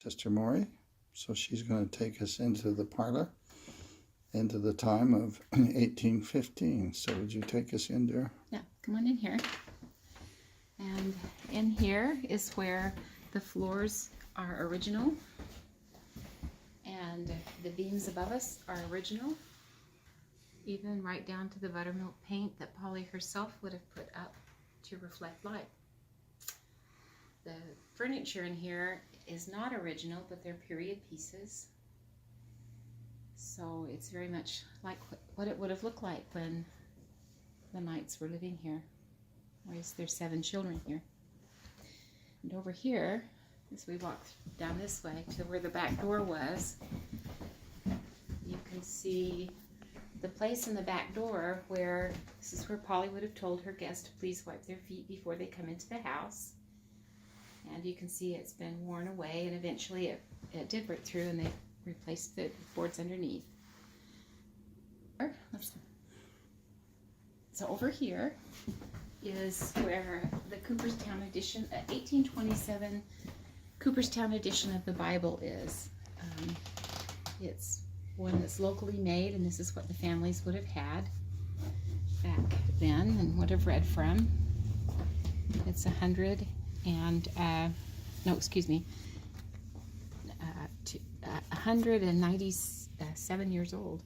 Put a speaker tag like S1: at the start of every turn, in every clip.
S1: Sister Maury. So she's going to take us into the parlor, into the time of 1815. So would you take us in there?
S2: Yeah, come on in here. And in here is where the floors are original and the beams above us are original, even right down to the buttermilk paint that Polly herself would have put up to reflect light. The furniture in here is not original, but they're period pieces. So it's very much like what it would have looked like when the Knights were living here. Whereas there's 7 children here. And over here, as we walk down this way to where the back door was, you can see the place in the back door where, this is where Polly would have told her guests to please wipe their feet before they come into the house. And you can see it's been worn away, and eventually it did break through and they replaced the boards underneath. So over here is where the Cooperstown edition, 1827 Cooperstown edition of the Bible is. It's one that's locally made, and this is what the families would have had back then and would have read from. It's 197 years old.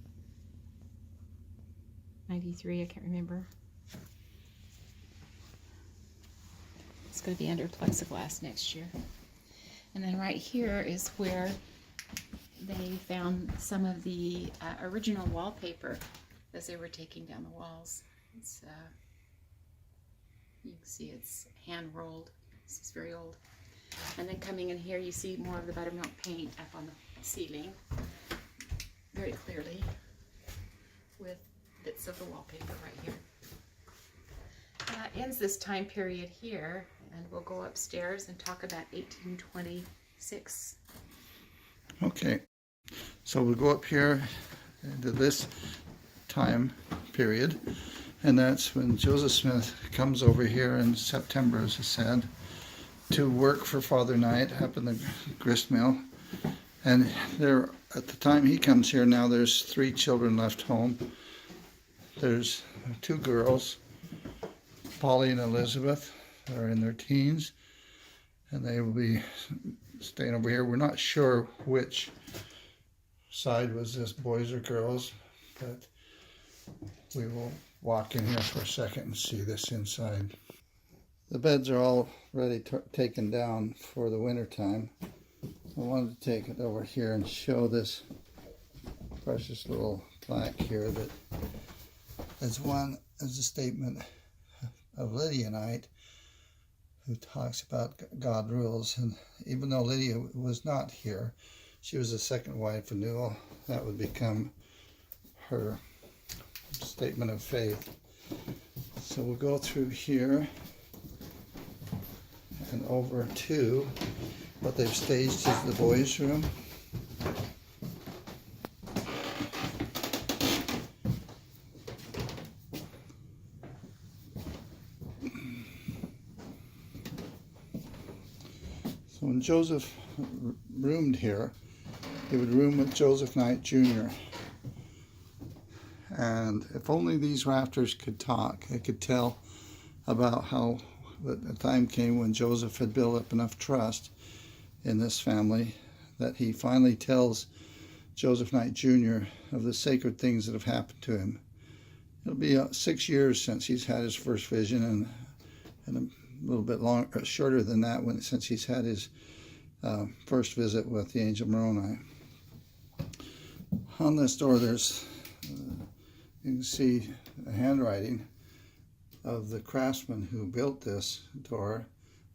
S2: 93, I can't remember. It's going to be under plexiglass next year. And then right here is where they found some of the original wallpaper as they were taking down the walls. It's you can see it's hand rolled. This is very old. And then coming in here, you see more of the buttermilk paint up on the ceiling, very clearly, with bits of the wallpaper right here. That ends this time period here, and we'll go upstairs and talk about 1826.
S1: Okay, so we'll go up here into this time period, and that's when Joseph Smith comes over here in September, as I said, to work for Father Knight up in the grist mill. And there, at the time he comes here now, there's 3 children left home. There's 2 girls, Polly and Elizabeth, are in their teens, and they will be staying over here. We're not sure which side was this, boys or girls, but we will walk in here for a second and see this inside. The beds are all already taken down for the winter time. I wanted to take it over here and show this precious little plaque here that is a statement of Lydia Knight, who talks about God rules. And even though Lydia was not here, she was the second wife of Newell. That would become her statement of faith. So we'll go through here and over to what they've staged is the boys' room. So when Joseph roomed here, he would room with Joseph Knight Jr. And if only these rafters could talk, they could tell about how the time came when Joseph had built up enough trust in this family that he finally tells Joseph Knight Jr. of the sacred things that have happened to him. It'll be 6 years since he's had his first vision, and a little bit shorter than that since he's had his first visit with the angel Moroni. On this door, there's you can see the handwriting of the craftsman who built this door.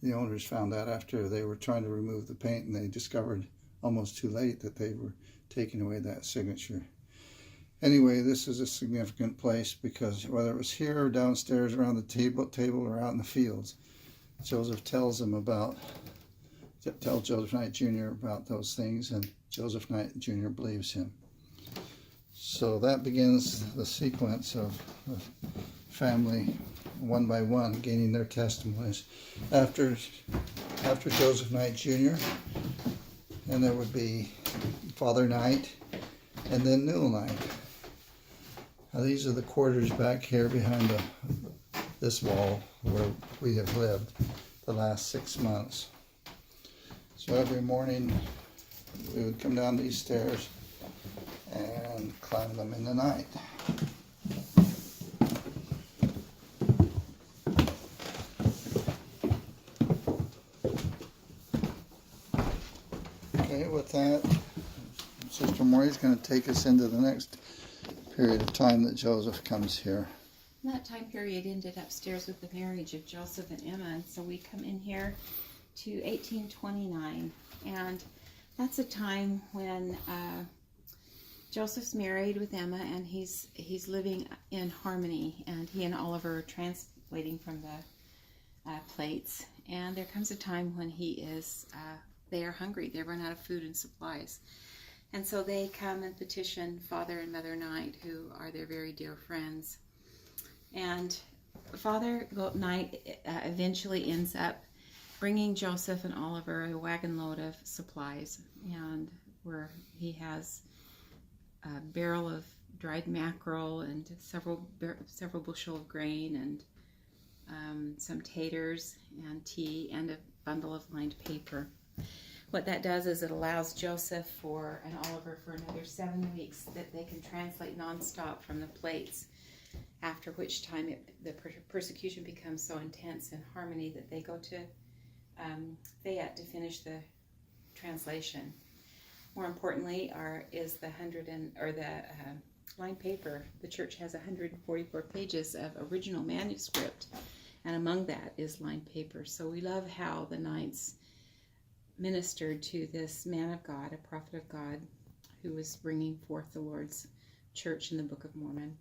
S1: The owners found out after they were trying to remove the paint, and they discovered almost too late that they were taking away that signature. Anyway, this is a significant place because whether it was here or downstairs around the table or out in the fields, Joseph tells Joseph Knight Jr. about those things, and Joseph Knight Jr. believes him. So that begins the sequence of the family, one by one, gaining their testimonies. After Joseph Knight Jr., and there would be Father Night, and then Newell Night. Now these are the quarters back here behind this wall where we have lived the last 6 months. So every morning we would come down these stairs and climb them in the night. Okay, with that, Sister Maury's going to take us into the next period of time that Joseph comes here.
S2: That time period ended upstairs with the marriage of Joseph and Emma, and so we come in here to 1829, and that's a time when Joseph's married with Emma, and he's living in harmony, and he and Oliver are translating from the plates. And there comes a time when they are hungry. They run out of food and supplies, and so they come and petition Father and Mother Knight, who are their very dear friends. And Father Knight eventually ends up bringing Joseph and Oliver a wagon load of supplies, and where he has a barrel of dried mackerel and several bushel of grain and some taters and tea and a bundle of lined paper. What that does is it allows Joseph and Oliver for another 7 weeks that they can translate nonstop from the plates, after which time the persecution becomes so intense in harmony that they go to Fayette to finish the translation. More importantly is the lined paper. The church has 144 pages of original manuscript, and among that is lined paper. So we love how the Knights ministered to this man of God, a prophet of God, who was bringing forth the Lord's church in the Book of Mormon.